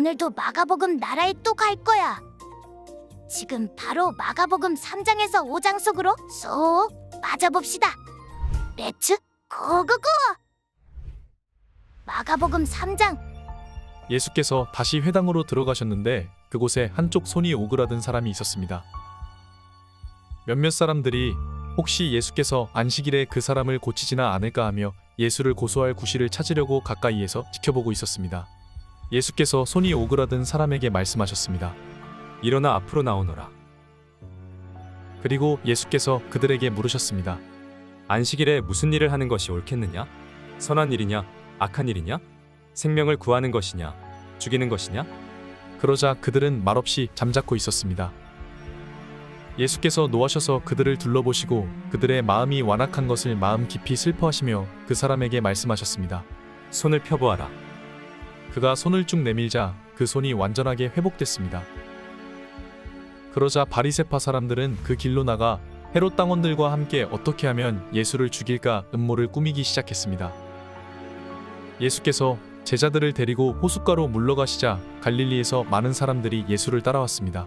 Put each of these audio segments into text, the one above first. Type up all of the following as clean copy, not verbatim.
오늘도 마가복음 나라에 또 갈 거야. 지금 바로 마가복음 3장에서 5장 속으로 쏙 빠져봅시다. 렛츠 고고고! 마가복음 3장. 예수께서 다시 회당으로 들어가셨는데 그곳에 한쪽 손이 오그라든 사람이 있었습니다. 몇몇 사람들이 혹시 예수께서 안식일에 그 사람을 고치지나 않을까 하며 예수를 고소할 구실을 찾으려고 가까이에서 지켜보고 있었습니다. 예수께서 손이 오그라든 사람에게 말씀하셨습니다. 일어나 앞으로 나오너라. 그리고 예수께서 그들에게 물으셨습니다. 안식일에 무슨 일을 하는 것이 옳겠느냐? 선한 일이냐? 악한 일이냐? 생명을 구하는 것이냐? 죽이는 것이냐? 그러자 그들은 말없이 잠자코 있었습니다. 예수께서 노하셔서 그들을 둘러보시고 그들의 마음이 완악한 것을 마음 깊이 슬퍼하시며 그 사람에게 말씀하셨습니다. 손을 펴보아라. 그가 손을 쭉 내밀자 그 손이 완전하게 회복됐습니다. 그러자 바리새파 사람들은 그 길로 나가 헤롯 당원들과 함께 어떻게 하면 예수를 죽일까 음모를 꾸미기 시작했습니다. 예수께서 제자들을 데리고 호숫가로 물러가시자 갈릴리에서 많은 사람들이 예수를 따라왔습니다.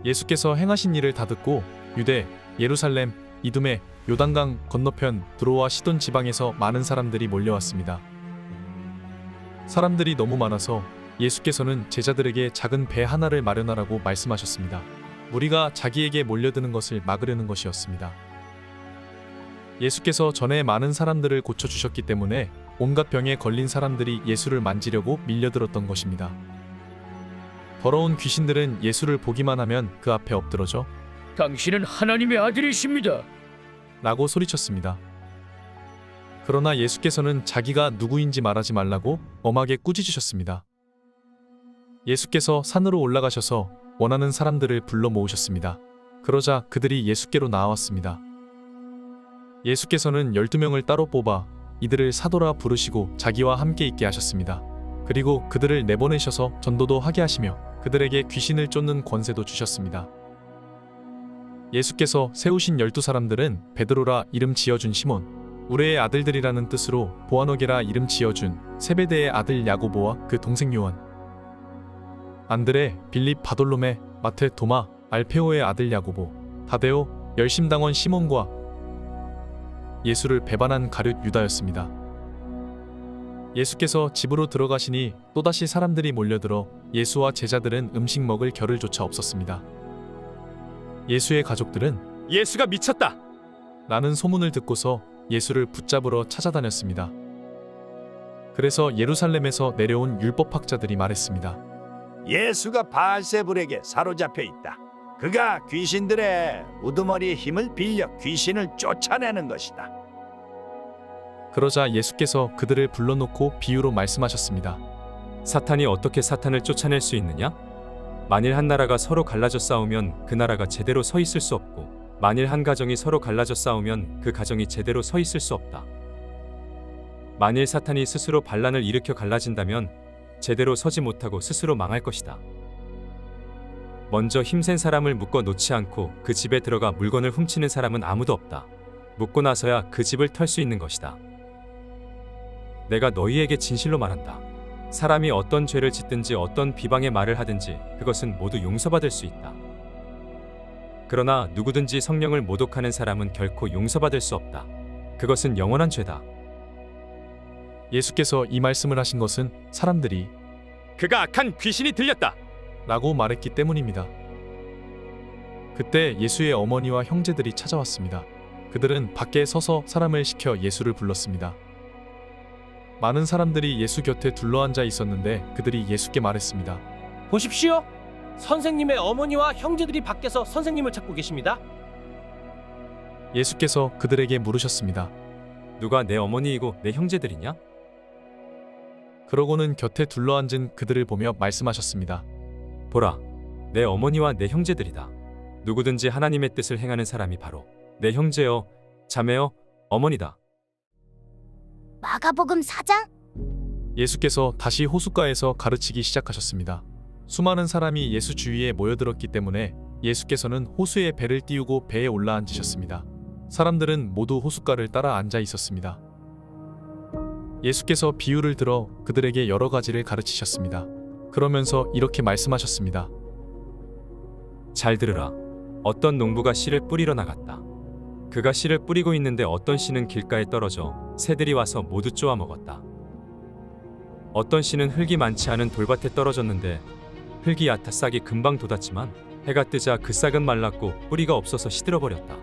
예수께서 행하신 일을 다 듣고 유대, 예루살렘, 이두메, 요단강 건너편 두로와 시돈 지방에서 많은 사람들이 몰려왔습니다. 사람들이 너무 많아서 예수께서는 제자들에게 작은 배 하나를 마련하라고 말씀하셨습니다. 무리가 자기에게 몰려드는 것을 막으려는 것이었습니다. 예수께서 전에 많은 사람들을 고쳐주셨기 때문에 온갖 병에 걸린 사람들이 예수를 만지려고 밀려들었던 것입니다. 더러운 귀신들은 예수를 보기만 하면 그 앞에 엎드러져 당신은 하나님의 아들이십니다. 라고 소리쳤습니다. 그러나 예수께서는 자기가 누구인지 말하지 말라고 엄하게 꾸짖으셨습니다. 예수께서 산으로 올라가셔서 원하는 사람들을 불러 모으셨습니다. 그러자 그들이 예수께로 나왔습니다. 예수께서는 12명을 따로 뽑아 이들을 사도라 부르시고 자기와 함께 있게 하셨습니다. 그리고 그들을 내보내셔서 전도도 하게 하시며 그들에게 귀신을 쫓는 권세도 주셨습니다. 예수께서 세우신 12사람들은 베드로라 이름 지어준 시몬, 우레의 아들들이라는 뜻으로 보아너게라 이름 지어준 세베대의 아들 야고보와 그 동생 요한, 안드레, 빌립, 바돌로메, 마테, 도마, 알페오의 아들 야고보, 다데오, 열심당원 시몬과 예수를 배반한 가룟 유다였습니다. 예수께서 집으로 들어가시니 또다시 사람들이 몰려들어 예수와 제자들은 음식 먹을 겨를조차 없었습니다. 예수의 가족들은 예수가 미쳤다. 라는 소문을 듣고서 예수를 붙잡으러 찾아다녔습니다. 그래서 예루살렘에서 내려온 율법학자들이 말했습니다. 예수가 바알세불에게 사로잡혀 있다. 그가 귀신들의 우두머리의 힘을 빌려 귀신을 쫓아내는 것이다. 그러자 예수께서 그들을 불러놓고 비유로 말씀하셨습니다. 사탄이 어떻게 사탄을 쫓아낼 수 있느냐? 만일 한 나라가 서로 갈라져 싸우면 그 나라가 제대로 서 있을 수 없고, 만일 한 가정이 서로 갈라져 싸우면 그 가정이 제대로 서 있을 수 없다. 만일 사탄이 스스로 반란을 일으켜 갈라진다면 제대로 서지 못하고 스스로 망할 것이다. 먼저 힘센 사람을 묶어 놓지 않고 그 집에 들어가 물건을 훔치는 사람은 아무도 없다. 묶고 나서야 그 집을 털 수 있는 것이다. 내가 너희에게 진실로 말한다. 사람이 어떤 죄를 짓든지 어떤 비방의 말을 하든지 그것은 모두 용서받을 수 있다. 그러나 누구든지 성령을 모독하는 사람은 결코 용서받을 수 없다. 그것은 영원한 죄다. 예수께서 이 말씀을 하신 것은 사람들이 그가 악한 귀신이 들렸다 라고 말했기 때문입니다. 그때 예수의 어머니와 형제들이 찾아왔습니다. 그들은 밖에 서서 사람을 시켜 예수를 불렀습니다. 많은 사람들이 예수 곁에 둘러앉아 있었는데 그들이 예수께 말했습니다. 보십시오. 선생님의 어머니와 형제들이 밖에서 선생님을 찾고 계십니다. 예수께서 그들에게 물으셨습니다. 누가 내 어머니이고 내 형제들이냐? 그러고는 곁에 둘러앉은 그들을 보며 말씀하셨습니다. 보라, 내 어머니와 내 형제들이다. 누구든지 하나님의 뜻을 행하는 사람이 바로 내 형제여, 자매여, 어머니다. 마가복음 4장. 예수께서 다시 호숫가에서 가르치기 시작하셨습니다. 수많은 사람이 예수 주위에 모여들었기 때문에 예수께서는 호수에 배를 띄우고 배에 올라앉으셨습니다. 사람들은 모두 호숫가를 따라 앉아 있었습니다. 예수께서 비유를 들어 그들에게 여러 가지를 가르치셨습니다. 그러면서 이렇게 말씀하셨습니다. 잘 들으라. 어떤 농부가 씨를 뿌리러 나갔다. 그가 씨를 뿌리고 있는데 어떤 씨는 길가에 떨어져 새들이 와서 모두 쪼아 먹었다. 어떤 씨는 흙이 많지 않은 돌밭에 떨어졌는데 흙이 얕아 싹이 금방 돋았지만 해가 뜨자 그 싹은 말랐고 뿌리가 없어서 시들어 버렸다.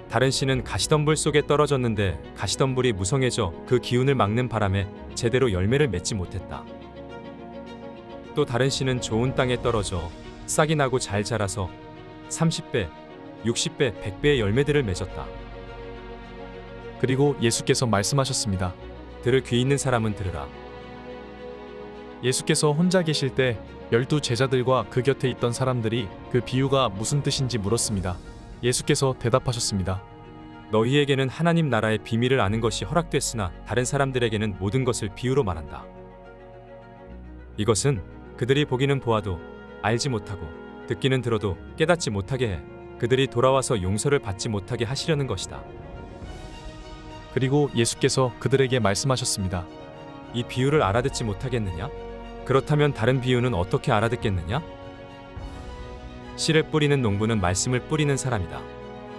다른 씨는 가시덤불 속에 떨어졌는데 가시덤불이 무성해져 그 기운을 막는 바람에 제대로 열매를 맺지 못했다. 또 다른 씨는 좋은 땅에 떨어져 싹이 나고 잘 자라서 30배, 60배, 100배의 열매들을 맺었다. 그리고 예수께서 말씀하셨습니다. 들을 귀 있는 사람은 들으라. 예수께서 혼자 계실 때 12 제자들과 그 곁에 있던 사람들이 그 비유가 무슨 뜻인지 물었습니다. 예수께서 대답하셨습니다. 너희에게는 하나님 나라의 비밀을 아는 것이 허락됐으나 다른 사람들에게는 모든 것을 비유로 말한다. 이것은 그들이 보기는 보아도 알지 못하고 듣기는 들어도 깨닫지 못하게 해 그들이 돌아와서 용서를 받지 못하게 하시려는 것이다. 그리고 예수께서 그들에게 말씀하셨습니다. 이 비유를 알아듣지 못하겠느냐? 그렇다면 다른 비유는 어떻게 알아듣겠느냐? 씨를 뿌리는 농부는 말씀을 뿌리는 사람이다.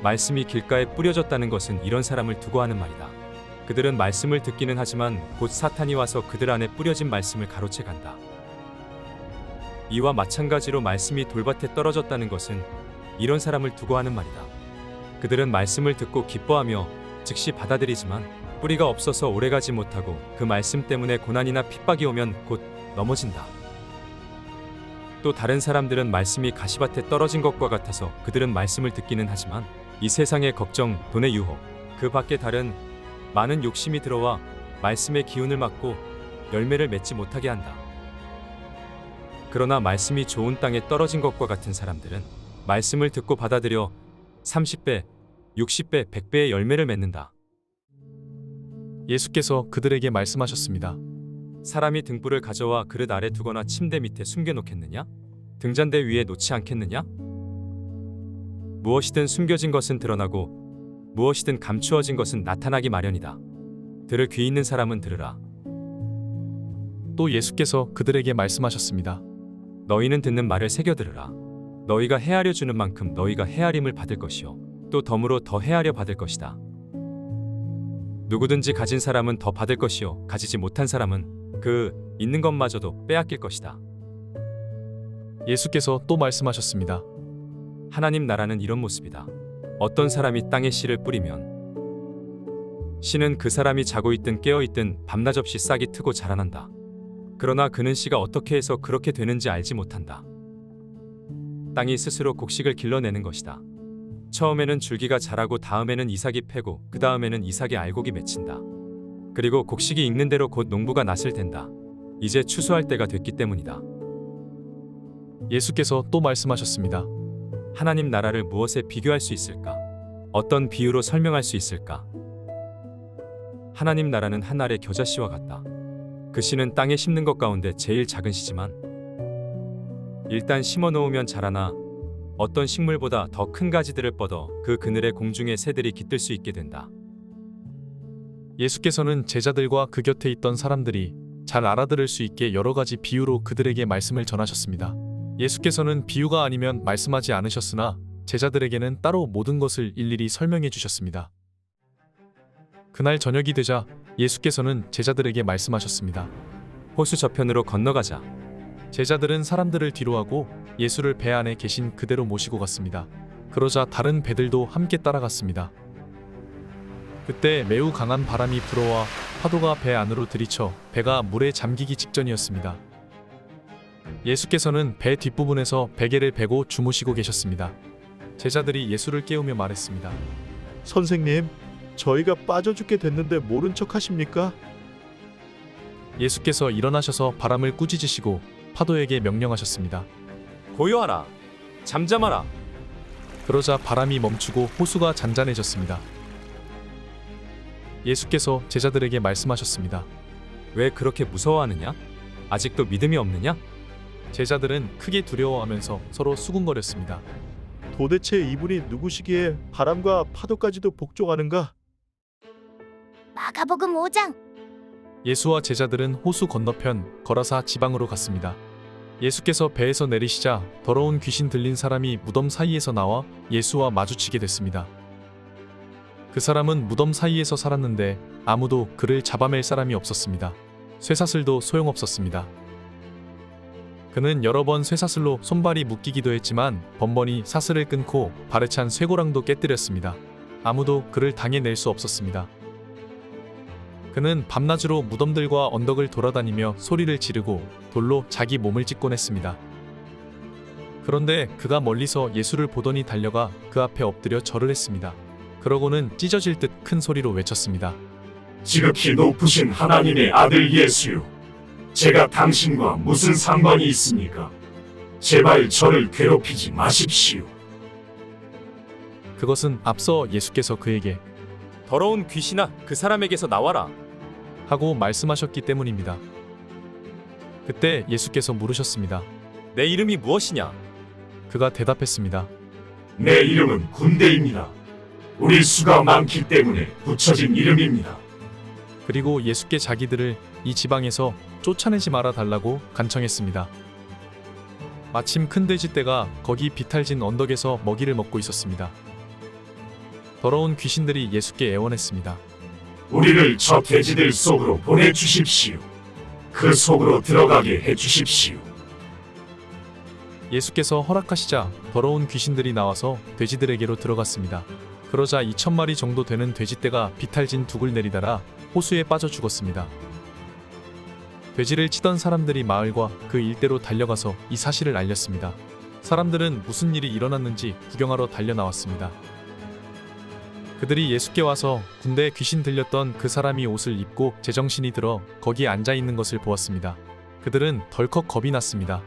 말씀이 길가에 뿌려졌다는 것은 이런 사람을 두고 하는 말이다. 그들은 말씀을 듣기는 하지만 곧 사탄이 와서 그들 안에 뿌려진 말씀을 가로채 간다. 이와 마찬가지로 말씀이 돌밭에 떨어졌다는 것은 이런 사람을 두고 하는 말이다. 그들은 말씀을 듣고 기뻐하며 즉시 받아들이지만 뿌리가 없어서 오래가지 못하고 그 말씀 때문에 고난이나 핍박이 오면 곧 넘어진다. 또 다른 사람들은 말씀이 가시밭에 떨어진 것과 같아서 그들은 말씀을 듣기는 하지만 이 세상의 걱정, 돈의 유혹, 그 밖에 다른 많은 욕심이 들어와 말씀의 기운을 막고 열매를 맺지 못하게 한다. 그러나 말씀이 좋은 땅에 떨어진 것과 같은 사람들은 말씀을 듣고 받아들여 30배, 60배, 100배의 열매를 맺는다. 예수께서 그들에게 말씀하셨습니다. 사람이 등불을 가져와 그릇 아래 두거나 침대 밑에 숨겨놓겠느냐? 등잔대 위에 놓지 않겠느냐? 무엇이든 숨겨진 것은 드러나고 무엇이든 감추어진 것은 나타나기 마련이다. 들을 귀 있는 사람은 들으라. 또 예수께서 그들에게 말씀하셨습니다. 너희는 듣는 말을 새겨 들으라. 너희가 헤아려 주는 만큼 너희가 헤아림을 받을 것이요 또 덤으로 더 헤아려 받을 것이다. 누구든지 가진 사람은 더 받을 것이요 가지지 못한 사람은 그 있는 것마저도 빼앗길 것이다. 예수께서 또 말씀하셨습니다. 하나님 나라는 이런 모습이다. 어떤 사람이 땅에 씨를 뿌리면 씨는 그 사람이 자고 있든 깨어 있든 밤낮 없이 싹이 트고 자라난다. 그러나 그는 씨가 어떻게 해서 그렇게 되는지 알지 못한다. 땅이 스스로 곡식을 길러내는 것이다. 처음에는 줄기가 자라고 다음에는 이삭이 패고 그 다음에는 이삭의 알곡이 맺힌다. 그리고 곡식이 익는 대로 곧 농부가 낫을 댄다. 이제 추수할 때가 됐기 때문이다. 예수께서 또 말씀하셨습니다. 하나님 나라를 무엇에 비교할 수 있을까? 어떤 비유로 설명할 수 있을까? 하나님 나라는 한 알의 겨자씨와 같다. 그 씨는 땅에 심는 것 가운데 제일 작은 씨지만 일단 심어 놓으면 자라나 어떤 식물보다 더 큰 가지들을 뻗어 그 그늘에 공중의 새들이 깃들 수 있게 된다. 예수께서는 제자들과 그 곁에 있던 사람들이 잘 알아들을 수 있게 여러 가지 비유로 그들에게 말씀을 전하셨습니다. 예수께서는 비유가 아니면 말씀하지 않으셨으나 제자들에게는 따로 모든 것을 일일이 설명해 주셨습니다. 그날 저녁이 되자 예수께서는 제자들에게 말씀하셨습니다. 호수 저편으로 건너가자. 제자들은 사람들을 뒤로하고 예수를 배 안에 계신 그대로 모시고 갔습니다. 그러자 다른 배들도 함께 따라갔습니다. 그때 매우 강한 바람이 불어와 파도가 배 안으로 들이쳐 배가 물에 잠기기 직전이었습니다. 예수께서는 배 뒷부분에서 베개를 베고 주무시고 계셨습니다. 제자들이 예수를 깨우며 말했습니다. 선생님, 저희가 빠져 죽게 됐는데 모른 척 하십니까? 예수께서 일어나셔서 바람을 꾸짖으시고 파도에게 명령하셨습니다. 고요하라. 잠잠하라. 그러자 바람이 멈추고 호수가 잔잔해졌습니다. 예수께서 제자들에게 말씀하셨습니다. 왜 그렇게 무서워하느냐? 아직도 믿음이 없느냐? 제자들은 크게 두려워하면서 서로 수군거렸습니다. 도대체 이분이 누구시기에 바람과 파도까지도 복종하는가? 마가복음 5장. 예수와 제자들은 호수 건너편 거라사 지방으로 갔습니다. 예수께서 배에서 내리시자 더러운 귀신 들린 사람이 무덤 사이에서 나와 예수와 마주치게 됐습니다. 그 사람은 무덤 사이에서 살았는데 아무도 그를 잡아맬 사람이 없었습니다. 쇠사슬도 소용없었습니다. 그는 여러 번 쇠사슬로 손발이 묶이기도 했지만 번번이 사슬을 끊고 발에 찬 쇠고랑도 깨뜨렸습니다. 아무도 그를 당해낼 수 없었습니다. 그는 밤낮으로 무덤들과 언덕을 돌아다니며 소리를 지르고 돌로 자기 몸을 찍곤 했습니다. 그런데 그가 멀리서 예수를 보더니 달려가 그 앞에 엎드려 절을 했습니다. 그러고는 찢어질 듯 큰 소리로 외쳤습니다. 지극히 높으신 하나님의 아들 예수요, 제가 당신과 무슨 상관이 있습니까? 제발 저를 괴롭히지 마십시오. 그것은 앞서 예수께서 그에게 더러운 귀신아, 그 사람에게서 나와라. 하고 말씀하셨기 때문입니다. 그때 예수께서 물으셨습니다. 내 이름이 무엇이냐? 그가 대답했습니다. 내 이름은 군대입니다. 우리 수가 많기 때문에 붙여진 이름입니다. 그리고 예수께 자기들을 이 지방에서 쫓아내지 말아 달라고 간청했습니다. 마침 큰 돼지떼가 거기 비탈진 언덕에서 먹이를 먹고 있었습니다. 더러운 귀신들이 예수께 애원했습니다. 우리를 저 돼지들 속으로 보내주십시오. 그 속으로 들어가게 해주십시오. 예수께서 허락하시자 더러운 귀신들이 나와서 돼지들에게로 들어갔습니다. 그러자 2,000마리 정도 되는 돼지떼가 비탈진 둑을 내리달아 호수에 빠져 죽었습니다. 돼지를 치던 사람들이 마을과 그 일대로 달려가서 이 사실을 알렸습니다. 사람들은 무슨 일이 일어났는지 구경하러 달려 나왔습니다. 그들이 예수께 와서 군대에 귀신 들렸던 그 사람이 옷을 입고 제정신이 들어 거기에 앉아 있는 것을 보았습니다. 그들은 덜컥 겁이 났습니다.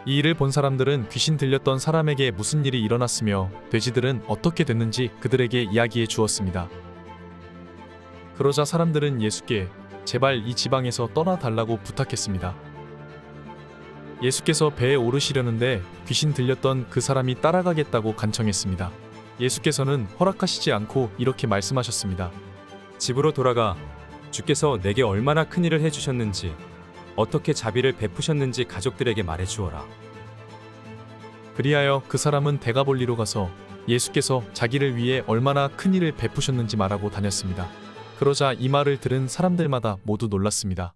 이 일을 본 사람들은 귀신 들렸던 사람에게 무슨 일이 일어났으며 돼지들은 어떻게 됐는지 그들에게 이야기해 주었습니다. 그러자 사람들은 예수께 제발 이 지방에서 떠나달라고 부탁했습니다. 예수께서 배에 오르시려는데 귀신 들렸던 그 사람이 따라가겠다고 간청했습니다. 예수께서는 허락하시지 않고 이렇게 말씀하셨습니다. 집으로 돌아가 주께서 내게 얼마나 큰 일을 해주셨는지, 어떻게 자비를 베푸셨는지 가족들에게 말해 주어라. 그리하여 그 사람은 대가볼리로 가서 예수께서 자기를 위해 얼마나 큰 일을 베푸셨는지 말하고 다녔습니다. 그러자 이 말을 들은 사람들마다 모두 놀랐습니다.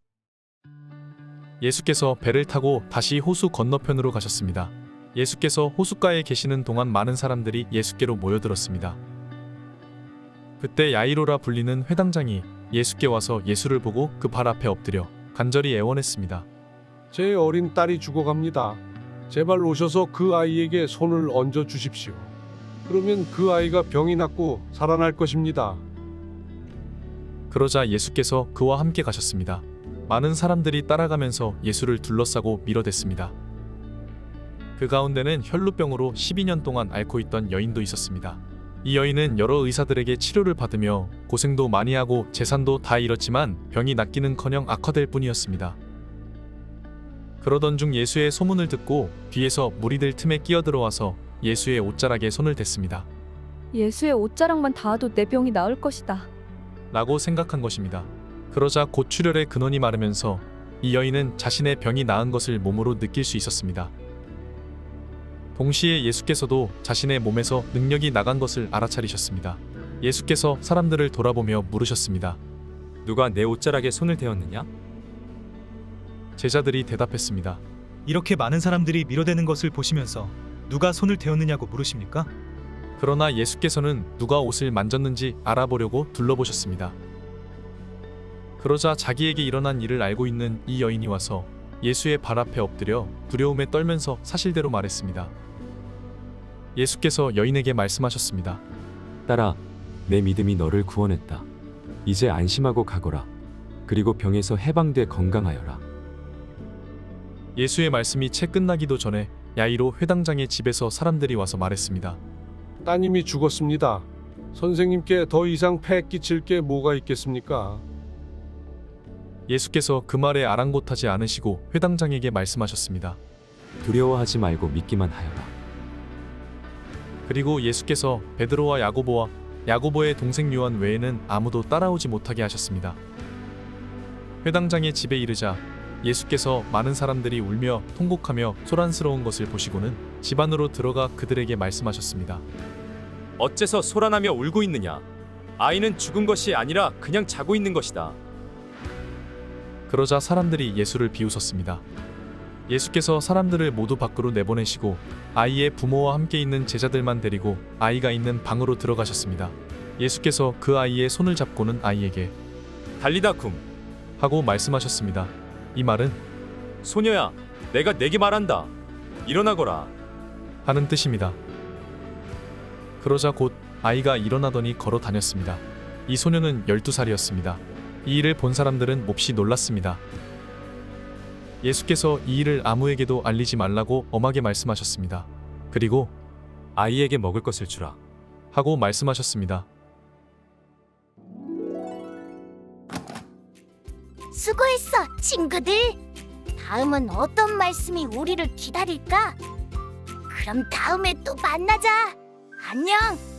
예수께서 배를 타고 다시 호수 건너편으로 가셨습니다. 예수께서 호숫가에 계시는 동안 많은 사람들이 예수께로 모여들었습니다. 그때 야이로라 불리는 회당장이 예수께 와서 예수를 보고 그 발 앞에 엎드려 간절히 애원했습니다. 제 어린 딸이 죽어갑니다. 제발 오셔서 그 아이에게 손을 얹어 주십시오. 그러면 그 아이가 병이 낫고 살아날 것입니다. 그러자 예수께서 그와 함께 가셨습니다. 많은 사람들이 따라가면서 예수를 둘러싸고 밀어댔습니다. 그 가운데는 혈루병으로 12년 동안 앓고 있던 여인도 있었습니다. 이 여인은 여러 의사들에게 치료를 받으며 고생도 많이 하고 재산도 다 잃었지만 병이 낫기는커녕 악화될 뿐이었습니다. 그러던 중 예수의 소문을 듣고 뒤에서 무리들 틈에 끼어들어와서 예수의 옷자락에 손을 댔습니다. 예수의 옷자락만 닿아도 내 병이 나을 것이다. 라고 생각한 것입니다. 그러자 곧 출혈의 근원이 마르면서 이 여인은 자신의 병이 나은 것을 몸으로 느낄 수 있었습니다. 동시에 예수께서도 자신의 몸에서 능력이 나간 것을 알아차리셨습니다. 예수께서 사람들을 돌아보며 물으셨습니다. 누가 내 옷자락에 손을 대었느냐? 제자들이 대답했습니다. 이렇게 많은 사람들이 밀어대는 것을 보시면서 누가 손을 대었느냐고 물으십니까? 그러나 예수께서는 누가 옷을 만졌는지 알아보려고 둘러보셨습니다. 그러자 자기에게 일어난 일을 알고 있는 이 여인이 와서 예수의 발 앞에 엎드려 두려움에 떨면서 사실대로 말했습니다. 예수께서 여인에게 말씀하셨습니다. 딸아, 내 믿음이 너를 구원했다. 이제 안심하고 가거라. 그리고 병에서 해방돼 건강하여라. 예수의 말씀이 채 끝나기도 전에 야이로 회당장의 집에서 사람들이 와서 말했습니다. 따님이 죽었습니다. 선생님께 더 이상 폐 끼칠 게 뭐가 있겠습니까? 예수께서 그 말에 아랑곳하지 않으시고 회당장에게 말씀하셨습니다. 두려워하지 말고 믿기만 하여라. 그리고 예수께서 베드로와 야고보의 동생 요한 외에는 아무도 따라오지 못하게 하셨습니다. 회당장의 집에 이르자 예수께서 많은 사람들이 울며 통곡하며 소란스러운 것을 보시고는 집 안으로 들어가 그들에게 말씀하셨습니다. 어째서 소란하며 울고 있느냐? 아이는 죽은 것이 아니라 그냥 자고 있는 것이다. 그러자 사람들이 예수를 비웃었습니다. 예수께서 사람들을 모두 밖으로 내보내시고 아이의 부모와 함께 있는 제자들만 데리고 아이가 있는 방으로 들어가셨습니다. 예수께서 그 아이의 손을 잡고는 아이에게 달리다 쿰. 하고 말씀하셨습니다. 이 말은 소녀야, 내가 내게 말한다. 일어나거라. 하는 뜻입니다. 그러자 곧 아이가 일어나더니 걸어 다녔습니다. 이 소녀는 12살이었습니다. 이 일을 본 사람들은 몹시 놀랐습니다. 예수께서 이 일을 아무에게도 알리지 말라고 엄하게 말씀하셨습니다. 그리고 아이에게 먹을 것을 주라. 하고 말씀하셨습니다. 수고했어, 친구들. 다음은 어떤 말씀이 우리를 기다릴까? 그럼 다음에 또 만나자. 안녕.